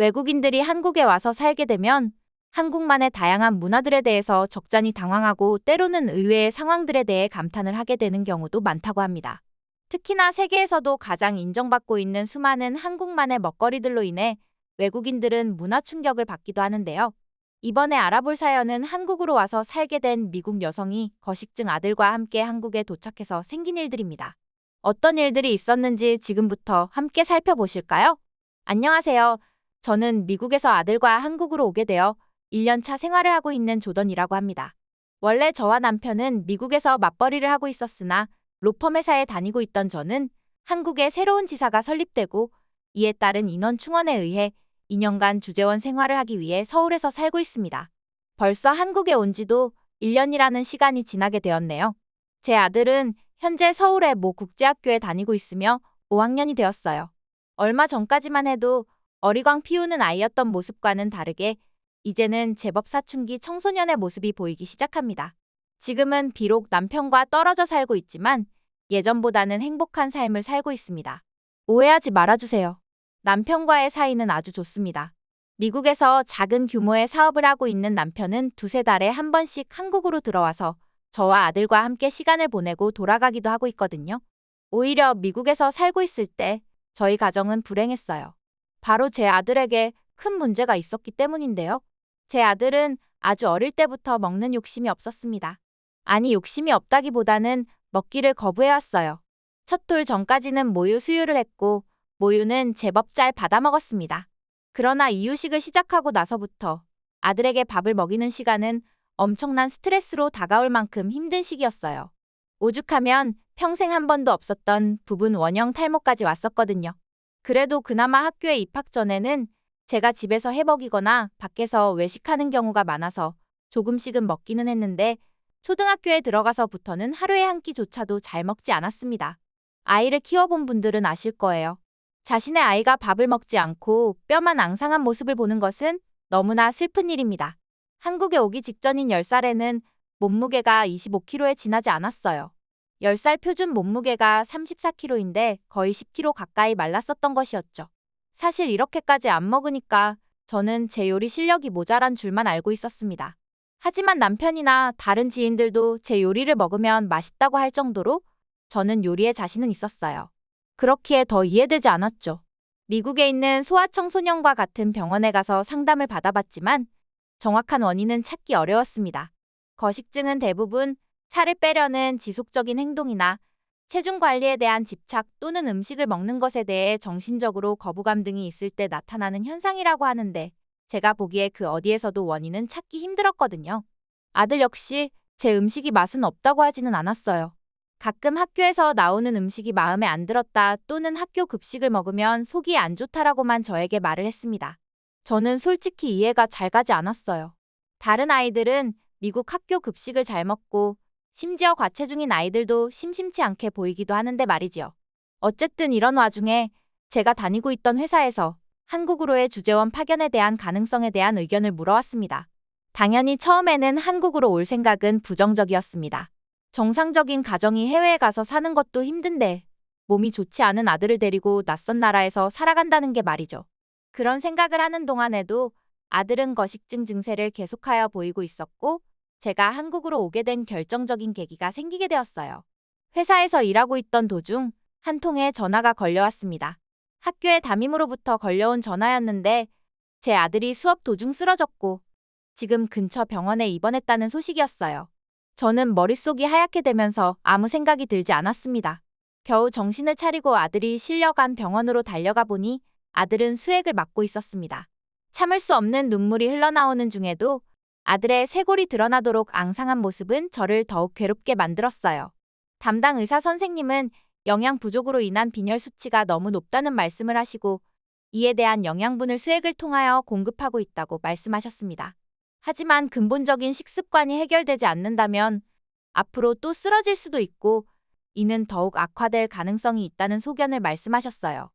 외국인들이 한국에 와서 살게 되면 한국만의 다양한 문화들에 대해서 적잖이 당황하고 때로는 의외의 상황들에 대해 감탄을 하게 되는 경우도 많다고 합니다. 특히나 세계에서도 가장 인정받고 있는 수많은 한국만의 먹거리들로 인해 외국인들은 문화 충격을 받기도 하는데요. 이번에 알아볼 사연은 한국으로 와서 살게 된 미국 여성이 거식증 아들과 함께 한국에 도착해서 생긴 일들입니다. 어떤 일들이 있었는지 지금부터 함께 살펴보실까요? 안녕하세요. 저는 미국에서 아들과 한국으로 오게 되어 1년 차 생활을 하고 있는 조던이라고 합니다. 원래 저와 남편은 미국에서 맞벌이를 하고 있었으나 로펌 회사에 다니고 있던 저는 한국에 새로운 지사가 설립되고 이에 따른 인원 충원에 의해 2년간 주재원 생활을 하기 위해 서울에서 살고 있습니다. 벌써 한국에 온 지도 1년이라는 시간이 지나게 되었네요. 제 아들은 현재 서울의 모 국제학교에 다니고 있으며 5학년이 되었어요. 얼마 전까지만 해도 어리광 피우는 아이였던 모습과는 다르게 이제는 제법 사춘기 청소년의 모습이 보이기 시작합니다. 지금은 비록 남편과 떨어져 살고 있지만 예전보다는 행복한 삶을 살고 있습니다. 오해하지 말아주세요. 남편과의 사이는 아주 좋습니다. 미국에서 작은 규모의 사업을 하고 있는 남편은 두세 달에 한 번씩 한국으로 들어와서 저와 아들과 함께 시간을 보내고 돌아가기도 하고 있거든요. 오히려 미국에서 살고 있을 때 저희 가정은 불행했어요. 바로 제 아들에게 큰 문제가 있었기 때문인데요. 제 아들은 아주 어릴 때부터 먹는 욕심이 없었습니다. 아니, 욕심이 없다기보다는 먹기를 거부해왔어요. 첫 돌 전까지는 모유 수유를 했고 모유는 제법 잘 받아먹었습니다. 그러나 이유식을 시작하고 나서부터 아들에게 밥을 먹이는 시간은 엄청난 스트레스로 다가올 만큼 힘든 시기였어요. 오죽하면 평생 한 번도 없었던 부분 원형 탈모까지 왔었거든요. 그래도 그나마 학교에 입학 전에는 제가 집에서 해 먹이거나 밖에서 외식하는 경우가 많아서 조금씩은 먹기는 했는데 초등학교에 들어가서부터는 하루에 한 끼조차도 잘 먹지 않았습니다. 아이를 키워본 분들은 아실 거예요. 자신의 아이가 밥을 먹지 않고 뼈만 앙상한 모습을 보는 것은 너무나 슬픈 일입니다. 한국에 오기 직전인 10살에는 몸무게가 25kg에 지나지 않았어요. 10살 표준 몸무게가 34kg인데 거의 10kg 가까이 말랐었던 것이었죠. 사실 이렇게까지 안 먹으니까 저는 제 요리 실력이 모자란 줄만 알고 있었습니다. 하지만 남편이나 다른 지인들도 제 요리를 먹으면 맛있다고 할 정도로 저는 요리에 자신은 있었어요. 그렇기에 더 이해되지 않았죠. 미국에 있는 소아청소년과 같은 병원에 가서 상담을 받아봤지만 정확한 원인은 찾기 어려웠습니다. 거식증은 대부분 살을 빼려는 지속적인 행동이나 체중 관리에 대한 집착 또는 음식을 먹는 것에 대해 정신적으로 거부감 등이 있을 때 나타나는 현상이라고 하는데 제가 보기에 그 어디에서도 원인은 찾기 힘들었거든요. 아들 역시 제 음식이 맛은 없다고 하지는 않았어요. 가끔 학교에서 나오는 음식이 마음에 안 들었다 또는 학교 급식을 먹으면 속이 안 좋다라고만 저에게 말을 했습니다. 저는 솔직히 이해가 잘 가지 않았어요. 다른 아이들은 미국 학교 급식을 잘 먹고 심지어 과체중인 아이들도 심심치 않게 보이기도 하는데 말이지요. 어쨌든 이런 와중에 제가 다니고 있던 회사에서 한국으로의 주재원 파견에 대한 가능성에 대한 의견을 물어왔습니다. 당연히 처음에는 한국으로 올 생각은 부정적이었습니다. 정상적인 가정이 해외에 가서 사는 것도 힘든데 몸이 좋지 않은 아들을 데리고 낯선 나라에서 살아간다는 게 말이죠. 그런 생각을 하는 동안에도 아들은 거식증 증세를 계속하여 보이고 있었고 제가 한국으로 오게 된 결정적인 계기가 생기게 되었어요. 회사에서 일하고 있던 도중 한 통의 전화가 걸려왔습니다. 학교의 담임으로부터 걸려온 전화였는데 제 아들이 수업 도중 쓰러졌고 지금 근처 병원에 입원했다는 소식이었어요. 저는 머릿속이 하얗게 되면서 아무 생각이 들지 않았습니다. 겨우 정신을 차리고 아들이 실려간 병원으로 달려가 보니 아들은 수액을 맞고 있었습니다. 참을 수 없는 눈물이 흘러나오는 중에도 아들의 쇄골이 드러나도록 앙상한 모습은 저를 더욱 괴롭게 만들었어요. 담당 의사 선생님은 영양 부족으로 인한 빈혈 수치가 너무 높다는 말씀을 하시고 이에 대한 영양분을 수액을 통하여 공급하고 있다고 말씀하셨습니다. 하지만 근본적인 식습관이 해결되지 않는다면 앞으로 또 쓰러질 수도 있고 이는 더욱 악화될 가능성이 있다는 소견을 말씀하셨어요.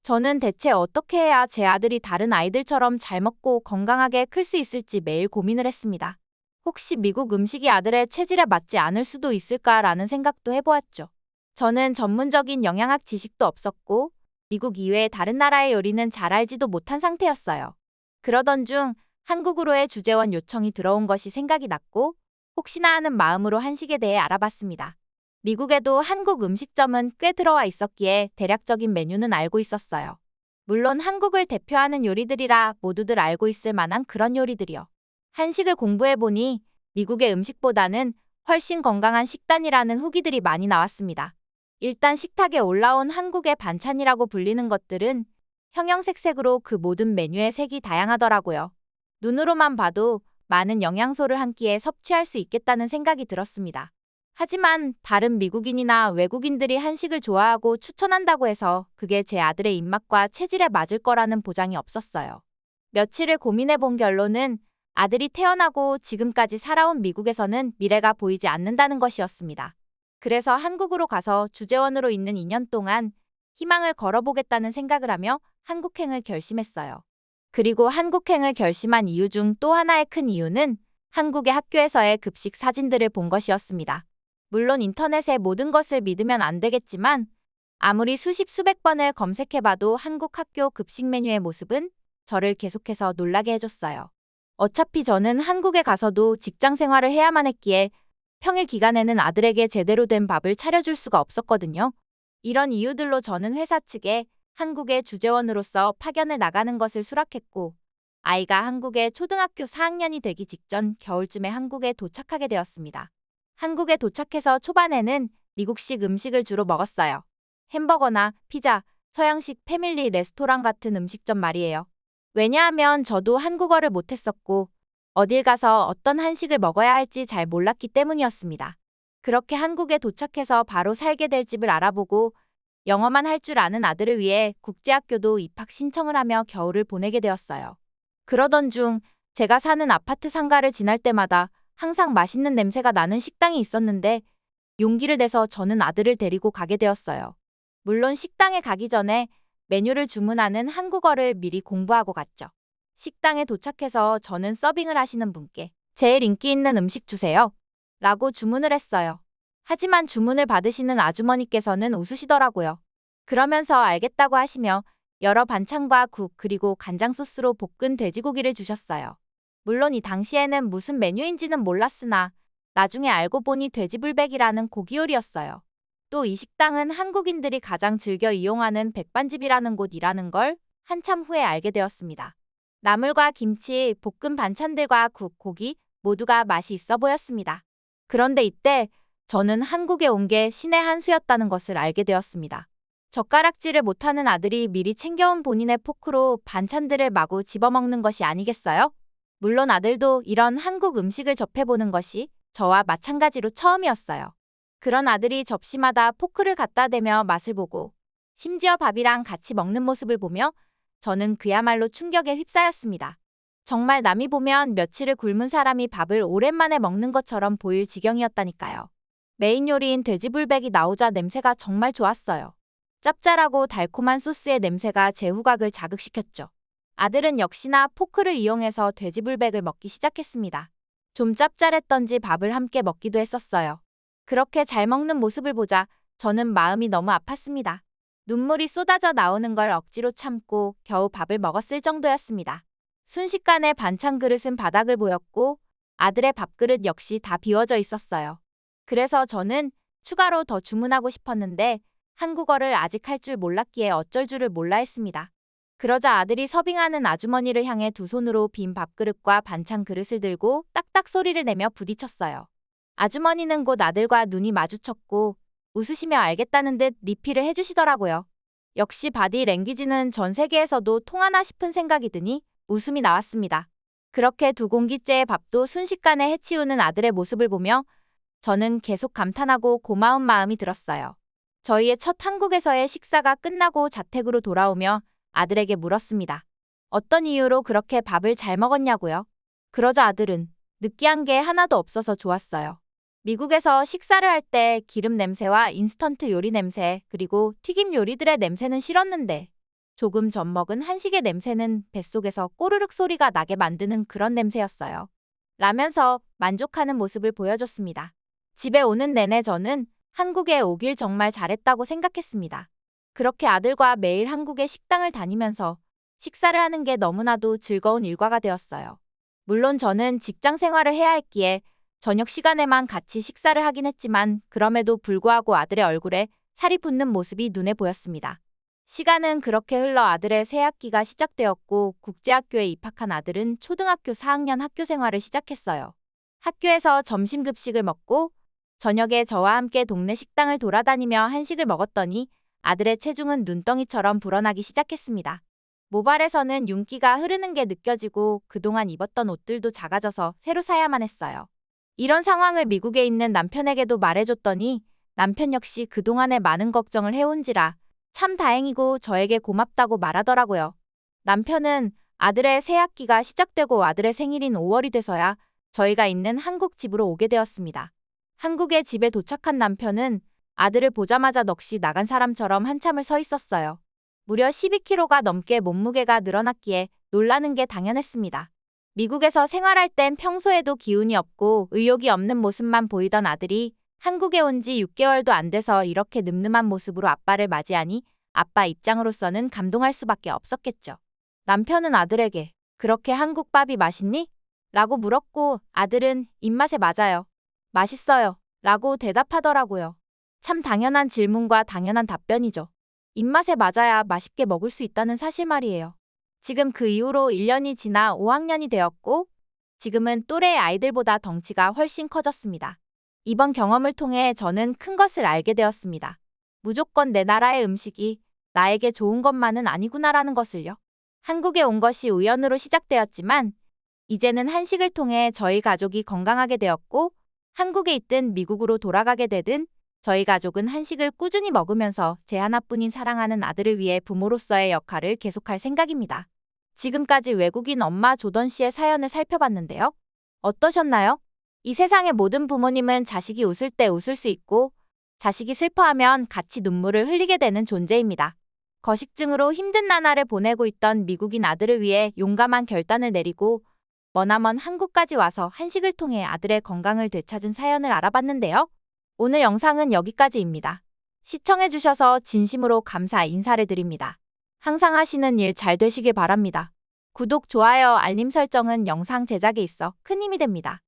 저는 대체 어떻게 해야 제 아들이 다른 아이들처럼 잘 먹고 건강하게 클 수 있을지 매일 고민을 했습니다. 혹시 미국 음식이 아들의 체질에 맞지 않을 수도 있을까라는 생각도 해보았죠. 저는 전문적인 영양학 지식도 없었고 미국 이외의 다른 나라의 요리는 잘 알지도 못한 상태였어요. 그러던 중 한국으로의 주재원 요청이 들어온 것이 생각이 났고 혹시나 하는 마음으로 한식에 대해 알아봤습니다. 미국에도 한국 음식점은 꽤 들어와 있었기에 대략적인 메뉴는 알고 있었어요. 물론 한국을 대표하는 요리들이라 모두들 알고 있을 만한 그런 요리들이요. 한식을 공부해보니 미국의 음식보다는 훨씬 건강한 식단이라는 후기들이 많이 나왔습니다. 일단 식탁에 올라온 한국의 반찬이라고 불리는 것들은 형형색색으로 그 모든 메뉴의 색이 다양하더라고요. 눈으로만 봐도 많은 영양소를 한 끼에 섭취할 수 있겠다는 생각이 들었습니다. 하지만 다른 미국인이나 외국인들이 한식을 좋아하고 추천한다고 해서 그게 제 아들의 입맛과 체질에 맞을 거라는 보장이 없었어요. 며칠을 고민해 본 결론은 아들이 태어나고 지금까지 살아온 미국에서는 미래가 보이지 않는다는 것이었습니다. 그래서 한국으로 가서 주재원으로 있는 2년 동안 희망을 걸어보겠다는 생각을 하며 한국행을 결심했어요. 그리고 한국행을 결심한 이유 중 또 하나의 큰 이유는 한국의 학교에서의 급식 사진들을 본 것이었습니다. 물론 인터넷의 모든 것을 믿으면 안 되겠지만 아무리 수백 번을 검색해봐도 한국 학교 급식 메뉴의 모습은 저를 계속해서 놀라게 해줬어요. 어차피 저는 한국에 가서도 직장 생활을 해야만 했기에 평일 기간에는 아들에게 제대로 된 밥을 차려줄 수가 없었거든요. 이런 이유들로 저는 회사 측에 한국의 주재원으로서 파견을 나가는 것을 수락했고 아이가 한국의 초등학교 4학년이 되기 직전 겨울쯤에 한국에 도착하게 되었습니다. 한국에 도착해서 초반에는 미국식 음식을 주로 먹었어요. 햄버거나 피자, 서양식 패밀리 레스토랑 같은 음식점 말이에요. 왜냐하면 저도 한국어를 못했었고 어딜 가서 어떤 한식을 먹어야 할지 잘 몰랐기 때문이었습니다. 그렇게 한국에 도착해서 바로 살게 될 집을 알아보고 영어만 할 줄 아는 아들을 위해 국제학교도 입학 신청을 하며 겨울을 보내게 되었어요. 그러던 중 제가 사는 아파트 상가를 지날 때마다 항상 맛있는 냄새가 나는 식당이 있었는데 용기를 내서 저는 아들을 데리고 가게 되었어요. 물론 식당에 가기 전에 메뉴를 주문하는 한국어를 미리 공부하고 갔죠. 식당에 도착해서 저는 서빙을 하시는 분께 제일 인기 있는 음식 주세요 라고 주문을 했어요. 하지만 주문을 받으시는 아주머니께서는 웃으시더라고요. 그러면서 알겠다고 하시며 여러 반찬과 국 그리고 간장 소스로 볶은 돼지고기를 주셨어요. 물론 이 당시에는 무슨 메뉴인지는 몰랐으나 나중에 알고 보니 돼지불백이라는 고기 요리였어요. 또 이 식당은 한국인들이 가장 즐겨 이용하는 백반집이라는 곳이라는 걸 한참 후에 알게 되었습니다. 나물과 김치, 볶은 반찬들과 국, 고기 모두가 맛이 있어 보였습니다. 그런데 이때 저는 한국에 온 게 신의 한 수였다는 것을 알게 되었습니다. 젓가락질을 못하는 아들이 미리 챙겨온 본인의 포크로 반찬들을 마구 집어먹는 것이 아니겠어요? 물론 아들도 이런 한국 음식을 접해보는 것이 저와 마찬가지로 처음이었어요. 그런 아들이 접시마다 포크를 갖다 대며 맛을 보고 심지어 밥이랑 같이 먹는 모습을 보며 저는 그야말로 충격에 휩싸였습니다. 정말 남이 보면 며칠을 굶은 사람이 밥을 오랜만에 먹는 것처럼 보일 지경이었다니까요. 메인 요리인 돼지불백이 나오자 냄새가 정말 좋았어요. 짭짤하고 달콤한 소스의 냄새가 제 후각을 자극시켰죠. 아들은 역시나 포크를 이용해서 돼지불백을 먹기 시작했습니다. 좀 짭짤했던지 밥을 함께 먹기도 했었어요. 그렇게 잘 먹는 모습을 보자 저는 마음이 너무 아팠습니다. 눈물이 쏟아져 나오는 걸 억지로 참고 겨우 밥을 먹었을 정도였습니다. 순식간에 반찬 그릇은 바닥을 보였고 아들의 밥그릇 역시 다 비워져 있었어요. 그래서 저는 추가로 더 주문하고 싶었는데 한국어를 아직 할 줄 몰랐기에 어쩔 줄을 몰라 했습니다. 그러자 아들이 서빙하는 아주머니를 향해 두 손으로 빈 밥그릇과 반찬 그릇을 들고 딱딱 소리를 내며 부딪혔어요. 아주머니는 곧 아들과 눈이 마주쳤고 웃으시며 알겠다는 듯 리필을 해주시더라고요. 역시 바디 랭귀지는 전 세계에서도 통하나 싶은 생각이 드니 웃음이 나왔습니다. 그렇게 두 공기째의 밥도 순식간에 해치우는 아들의 모습을 보며 저는 계속 감탄하고 고마운 마음이 들었어요. 저희의 첫 한국에서의 식사가 끝나고 자택으로 돌아오며 아들에게 물었습니다. 어떤 이유로 그렇게 밥을 잘 먹었냐고요? 그러자 아들은 느끼한 게 하나도 없어서 좋았어요. 미국에서 식사를 할 때 기름 냄새와 인스턴트 요리 냄새 그리고 튀김 요리들의 냄새는 싫었는데 조금 전 먹은 한식의 냄새는 뱃속에서 꼬르륵 소리가 나게 만드는 그런 냄새였어요. 라면서 만족하는 모습을 보여줬습니다. 집에 오는 내내 저는 한국에 오길 정말 잘했다고 생각했습니다. 그렇게 아들과 매일 한국의 식당을 다니면서 식사를 하는 게 너무나도 즐거운 일과가 되었어요. 물론 저는 직장 생활을 해야 했기에 저녁 시간에만 같이 식사를 하긴 했지만 그럼에도 불구하고 아들의 얼굴에 살이 붙는 모습이 눈에 보였습니다. 시간은 그렇게 흘러 아들의 새 학기가 시작되었고 국제학교에 입학한 아들은 초등학교 4학년 학교 생활을 시작했어요. 학교에서 점심급식을 먹고 저녁에 저와 함께 동네 식당을 돌아다니며 한식을 먹었더니 아들의 체중은 눈덩이처럼 불어나기 시작했습니다. 모발에서는 윤기가 흐르는 게 느껴지고 그동안 입었던 옷들도 작아져서 새로 사야만 했어요. 이런 상황을 미국에 있는 남편에게도 말해줬더니 남편 역시 그동안에 많은 걱정을 해온지라 참 다행이고 저에게 고맙다고 말하더라고요. 남편은 아들의 새 학기가 시작되고 아들의 생일인 5월이 돼서야 저희가 있는 한국 집으로 오게 되었습니다. 한국의 집에 도착한 남편은 아들을 보자마자 넋이 나간 사람처럼 한참을 서 있었어요. 무려 12kg가 넘게 몸무게가 늘어났기에 놀라는 게 당연했습니다. 미국에서 생활할 땐 평소에도 기운이 없고 의욕이 없는 모습만 보이던 아들이 한국에 온 지 6개월도 안 돼서 이렇게 늠름한 모습으로 아빠를 맞이하니 아빠 입장으로서는 감동할 수밖에 없었겠죠. 남편은 아들에게 그렇게 한국밥이 맛있니? 라고 물었고 아들은 입맛에 맞아요. 맛있어요. 라고 대답하더라고요. 참 당연한 질문과 당연한 답변이죠. 입맛에 맞아야 맛있게 먹을 수 있다는 사실 말이에요. 지금 그 이후로 1년이 지나 5학년이 되었고 지금은 또래 아이들보다 덩치가 훨씬 커졌습니다. 이번 경험을 통해 저는 큰 것을 알게 되었습니다. 무조건 내 나라의 음식이 나에게 좋은 것만은 아니구나라는 것을요. 한국에 온 것이 우연으로 시작되었지만 이제는 한식을 통해 저희 가족이 건강하게 되었고 한국에 있든 미국으로 돌아가게 되든 저희 가족은 한식을 꾸준히 먹으면서 제 하나뿐인 사랑하는 아들을 위해 부모로서의 역할을 계속할 생각입니다. 지금까지 외국인 엄마 조던 씨의 사연을 살펴봤는데요. 어떠셨나요? 이 세상의 모든 부모님은 자식이 웃을 때 웃을 수 있고 자식이 슬퍼하면 같이 눈물을 흘리게 되는 존재입니다. 거식증으로 힘든 나날을 보내고 있던 미국인 아들을 위해 용감한 결단을 내리고 머나먼 한국까지 와서 한식을 통해 아들의 건강을 되찾은 사연을 알아봤는데요. 오늘 영상은 여기까지입니다. 시청해주셔서 진심으로 감사 인사를 드립니다. 항상 하시는 일 잘 되시길 바랍니다. 구독, 좋아요, 알림 설정은 영상 제작에 있어 큰 힘이 됩니다.